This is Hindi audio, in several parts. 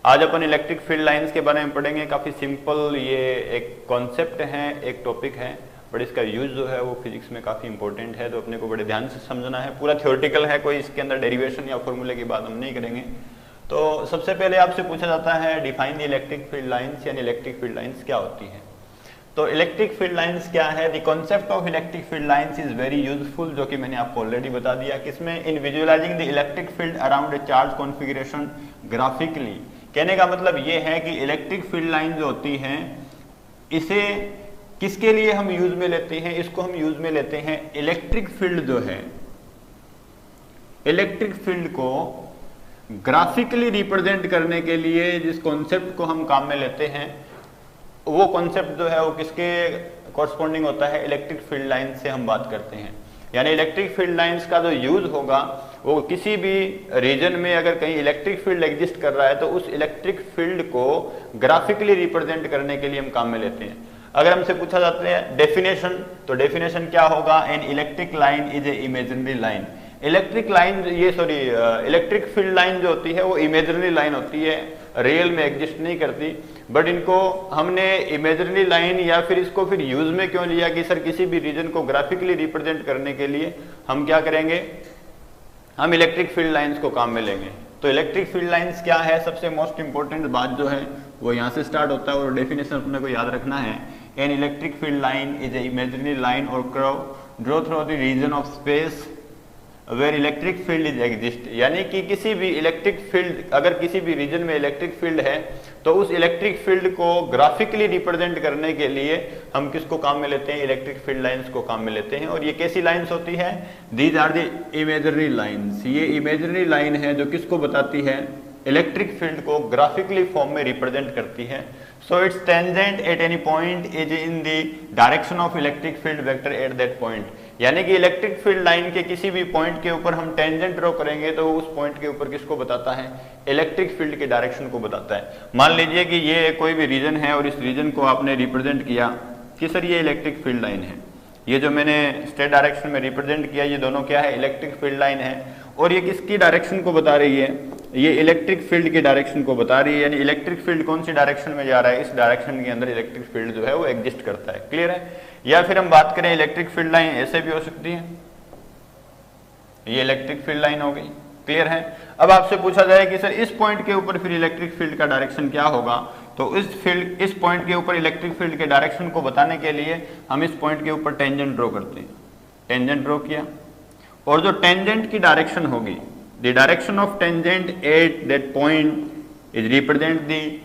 आज अपन इलेक्ट्रिक फील्ड लाइंस के बारे में पढ़ेंगे। काफ़ी सिंपल ये एक कॉन्सेप्ट है, एक टॉपिक है, बट इसका यूज जो है वो फिजिक्स में काफ़ी इंपॉर्टेंट है, तो अपने को बड़े ध्यान से समझना है। पूरा थ्योरेटिकल है, कोई इसके अंदर डेरिवेशन या फॉर्मूले की बात हम नहीं करेंगे। तो सबसे पहले आपसे पूछा जाता है define the electric field lines, यानी इलेक्ट्रिक फील्ड लाइंस क्या होती है। तो इलेक्ट्रिक फील्ड लाइंस क्या है? The concept of electric field lines is very useful, जो कि मैंने आपको ऑलरेडी बता दिया। किसमें? In visualising the electric field around a charge configuration graphically. कहने का मतलब ये है कि इलेक्ट्रिक फील्ड लाइन जो होती है, इसे किसके लिए हम यूज में लेते हैं? इसको हम यूज में लेते हैं इलेक्ट्रिक फील्ड जो है, इलेक्ट्रिक फील्ड को ग्राफिकली रिप्रेजेंट करने के लिए जिस कॉन्सेप्ट को हम काम में लेते हैं, वो कॉन्सेप्ट जो है वो किसके कॉरस्पॉन्डिंग होता है? इलेक्ट्रिक फील्ड लाइन से हम बात करते हैं। यानी इलेक्ट्रिक फील्ड लाइंस का जो यूज होगा वो किसी भी रीजन में अगर कहीं इलेक्ट्रिक फील्ड एग्जिस्ट कर रहा है तो उस इलेक्ट्रिक फील्ड को ग्राफिकली रिप्रेजेंट करने के लिए हम काम में लेते हैं। अगर हमसे पूछा जाता है डेफिनेशन, तो डेफिनेशन क्या होगा? An electric line is a imaginary line. Electric line electric field line जो होती है वो इमेजिनरी लाइन होती है, रियल में एग्जिस्ट नहीं करती। बट इनको हमने इमेजिनरी लाइन या फिर इसको फिर यूज में क्यों लिया कि सर किसी भी रीजन को ग्राफिकली रिप्रेजेंट करने के लिए हम क्या करेंगे? हम इलेक्ट्रिक फील्ड लाइंस को काम में लेंगे। तो इलेक्ट्रिक फील्ड लाइंस क्या है? सबसे मोस्ट इंपॉर्टेंट बात जो है वो यहाँ से स्टार्ट होता है और डेफिनेशन अपने को याद रखना है। An electric field line is a imaginary line और curve draw through the region of space where electric field is exist. यानी कि किसी भी इलेक्ट्रिक फील्ड, अगर किसी भी रीजन में इलेक्ट्रिक फील्ड है तो उस इलेक्ट्रिक फील्ड को ग्राफिकली रिप्रेजेंट करने के लिए हम किसको काम में लेते हैं? इलेक्ट्रिक फील्ड लाइंस को काम में लेते हैं। और ये कैसी लाइंस होती है? These are the imaginary lines. ये इमेजिनरी लाइन है जो किसको बताती है? इलेक्ट्रिक फील्ड को ग्राफिकली फॉर्म में रिप्रेजेंट करती है। So its tangent at any point is in the direction of electric field vector at that point. यानी कि इलेक्ट्रिक फील्ड लाइन के किसी भी पॉइंट के ऊपर हम टेंजेंट ड्रॉ करेंगे तो उस पॉइंट के ऊपर किसको बताता है? इलेक्ट्रिक फील्ड के डायरेक्शन को बताता है। मान लीजिए कि ये कोई भी रीजन है और इस रीजन को आपने रिप्रेजेंट किया कि सर ये इलेक्ट्रिक फील्ड लाइन है। ये जो मैंने स्टेट डायरेक्शन में रिप्रेजेंट किया, ये दोनों क्या है? इलेक्ट्रिक फील्ड लाइन है। और ये किसकी डायरेक्शन को बता रही है? ये इलेक्ट्रिक फील्ड की डायरेक्शन को बता रही है। यानी इलेक्ट्रिक फील्ड कौन सी डायरेक्शन में जा रहा है? इस डायरेक्शन के अंदर इलेक्ट्रिक फील्ड जो है वो एग्जिस्ट करता है। क्लियर है? या फिर हम बात करें इलेक्ट्रिक फील्ड लाइन ऐसे भी हो सकती है, ये इलेक्ट्रिक फील्ड लाइन हो गई। क्लियर है? अब आपसे पूछा जाए कि सर इस पॉइंट के ऊपर फिर इलेक्ट्रिक फील्ड का डायरेक्शन क्या होगा, तो इस पॉइंट के ऊपर इलेक्ट्रिक फील्ड के डायरेक्शन को बताने के लिए हम इस पॉइंट के ऊपर टेंजेंट ड्रॉ करते हैं। टेंजेंट ड्रॉ किया और जो टेंजेंट की डायरेक्शन होगी, the direction of tangent at that point is represent the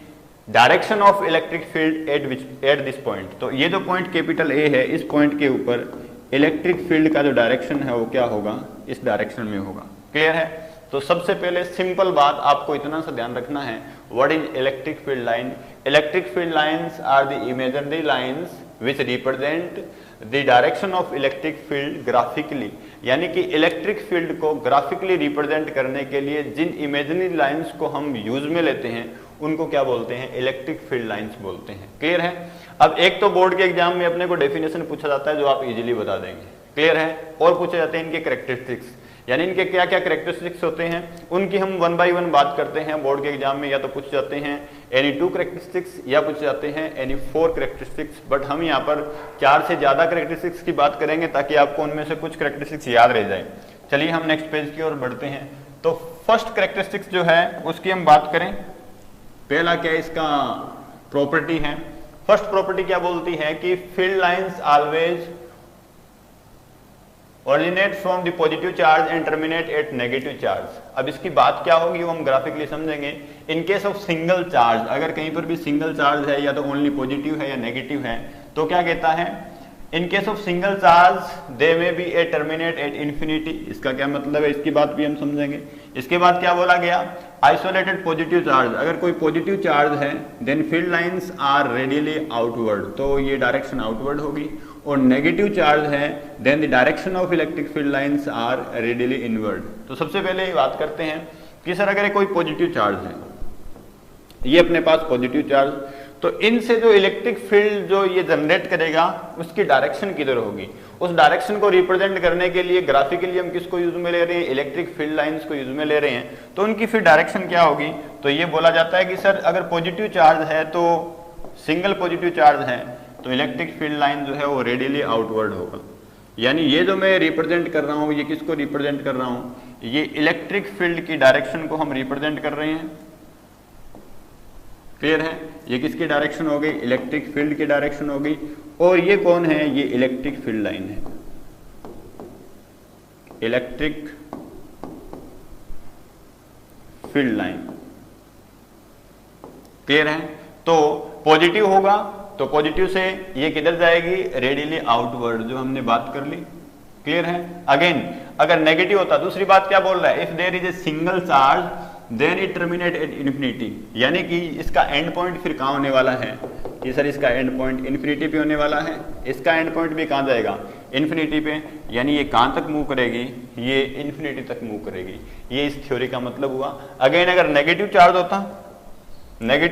direction of electric field at this point. तो ये जो पॉइंट कैपिटल ए है, इस पॉइंट के ऊपर इलेक्ट्रिक फील्ड का जो डायरेक्शन है वो क्या होगा? इस डायरेक्शन में होगा। क्लियर है? तो सबसे पहले सिंपल बात आपको इतना सा ध्यान रखना है, what is electric field line? Electric field lines are the imaginary lines which represent the direction of electric field graphically. यानी कि इलेक्ट्रिक फील्ड को ग्राफिकली रिप्रेजेंट करने के लिए जिन इमेजिनरी लाइंस को हम यूज में लेते हैं उनको क्या बोलते हैं? इलेक्ट्रिक फील्ड लाइंस बोलते हैं। क्लियर है? अब एक तो बोर्ड के एग्जाम में अपने को डेफिनेशन पूछा जाता है जो आप इजीली बता देंगे। क्लियर है? और पूछे जाते हैं इनके कैरेक्टरिस्टिक्स, यानी इनके क्या क्या कैरेक्टरिस्टिक्स होते हैं, उनकी हम वन बाय वन बात करते हैं। बोर्ड के एग्जाम में या तो पूछ जाते हैं एनी 2 कैरेक्टरिस्टिक्स या पूछ जाते हैं एनी 4 कैरेक्टरिस्टिक्स, बट हम यहाँ पर 4 से ज्यादा कैरेक्टरिस्टिक्स की बात करेंगे ताकि आपको उनमें से कुछ कैरेक्टरिस्टिक्स याद रह जाए। चलिए हम नेक्स्ट पेज की ओर बढ़ते हैं। तो फर्स्ट कैरेक्टरिस्टिक्स जो है उसकी हम बात करें। पहला क्या इसका प्रॉपर्टी है? फर्स्ट प्रॉपर्टी क्या बोलती है कि field lines always originate from the positive charge and terminate at negative charge. अब इसकी बात क्या होगी वो हम ग्राफिकली समझेंगे। इन केस ऑफ सिंगल चार्ज, अगर कहीं पर भी सिंगल चार्ज है या तो ओनली पॉजिटिव है या नेगेटिव है, तो क्या कहता है? In case of single charge they may be a terminate at infinity. इसका क्या मतलब है? इसकी बात भी हम समझेंगे। इसके बाद क्या बोला गया? आइसोलेटेड पॉजिटिव चार्ज, अगर कोई पॉजिटिव चार्ज है then field lines are radially outward, तो ये डायरेक्शन आउटवर्ड होगी। और नेगेटिव चार्ज है then the direction of electric field lines are radially inward. तो सबसे पहले बात करते हैं कि सर अगर कोई पॉजिटिव चार्ज है, ये अपने पास पॉजिटिव चार्ज, तो इनसे जो इलेक्ट्रिक फील्ड जो ये जनरेट करेगा उसकी डायरेक्शन किधर होगी, उस डायरेक्शन को रिप्रेजेंट करने के लिए ग्राफिकली हम किसको यूज में ले रहे हैं, इलेक्ट्रिक फील्ड लाइंस को यूज में ले रहे हैं। तो उनकी फिर डायरेक्शन क्या होगी, तो ये बोला जाता है कि सर अगर पॉजिटिव चार्ज है तो सिंगल पॉजिटिव चार्ज है तो इलेक्ट्रिक फील्ड लाइन जो है वो रेडियली आउटवर्ड होगा। यानी ये जो मैं रिप्रेजेंट कर रहा हूँ ये किसको रिप्रेजेंट कर रहा हूँ, ये इलेक्ट्रिक फील्ड की डायरेक्शन को हम रिप्रेजेंट कर रहे हैं। क्लियर है, ये किसकी डायरेक्शन हो गई, इलेक्ट्रिक फील्ड की डायरेक्शन हो गई। और ये कौन है, ये इलेक्ट्रिक फील्ड लाइन है, इलेक्ट्रिक फील्ड लाइन। क्लियर है, तो पॉजिटिव होगा तो पॉजिटिव से ये किधर जाएगी, रेडियली आउटवर्ड, जो हमने बात कर ली। क्लियर है। अगेन अगर नेगेटिव होता, दूसरी बात क्या बोल रहा है, if there is a single charge then it terminate at infinity, यानी कि इसका एंड पॉइंट फिर कहां होने वाला है कि सर इसका एंड पॉइंट इन्फिनिटी पे होने वाला है, इसका एंड पॉइंट भी कहां जाएगा, इन्फिनिटी पे। यानी ये कहां तक मूव करेगी, ये इन्फिनिटी तक मूव करेगी। ये इस थ्योरी का मतलब हुआ। अगेन अगर नेगेटिव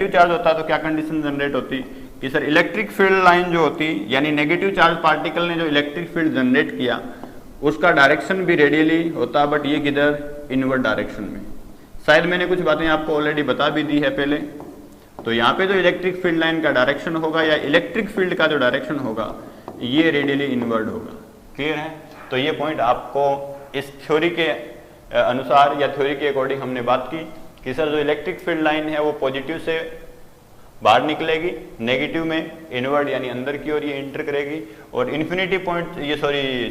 चार्ज होता तो क्या कंडीशन जनरेट होती कि सर इलेक्ट्रिक फील्ड लाइन जो होती, यानी नेगेटिव चार्ज पार्टिकल ने जो इलेक्ट्रिक फील्ड जनरेट किया उसका डायरेक्शन भी रेडियली होता, बट ये किधर, इनवर्ड डायरेक्शन में। शायद मैंने कुछ बातें आपको ऑलरेडी बता भी दी है पहले। तो यहाँ पे जो इलेक्ट्रिक फील्ड लाइन का डायरेक्शन होगा या इलेक्ट्रिक फील्ड का जो डायरेक्शन होगा ये रेडियली इनवर्ड होगा। क्लियर है, तो ये पॉइंट आपको इस थ्योरी के अनुसार या थ्योरी के अकॉर्डिंग हमने बात की कि सर जो इलेक्ट्रिक फील्ड लाइन है वो पॉजिटिव से बाहर निकलेगी, नेगेटिव में इनवर्ड यानी अंदर की ओर ये एंटर करेगी, और इन्फिनिटी पॉइंट ये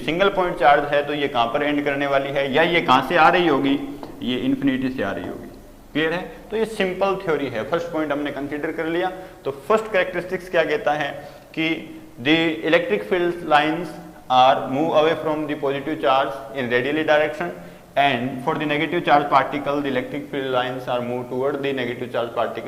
सिंगल पॉइंट चार्ज है तो ये कहां पर एंड करने वाली है, या ये कहां से आ रही होगी, ये इन्फिनिटी से आ रही होगी। क्लियर है, तो ये सिंपल थ्योरी है। फर्स्ट पॉइंट हमने कंसीडर कर लिया। तो फर्स्ट कैरेक्टरिस्टिक्स क्या कहता है कि the electric field lines are move away from the positive charge in radially direction, and for the negative charge particle the electric field lines are moved toward the negative charge particle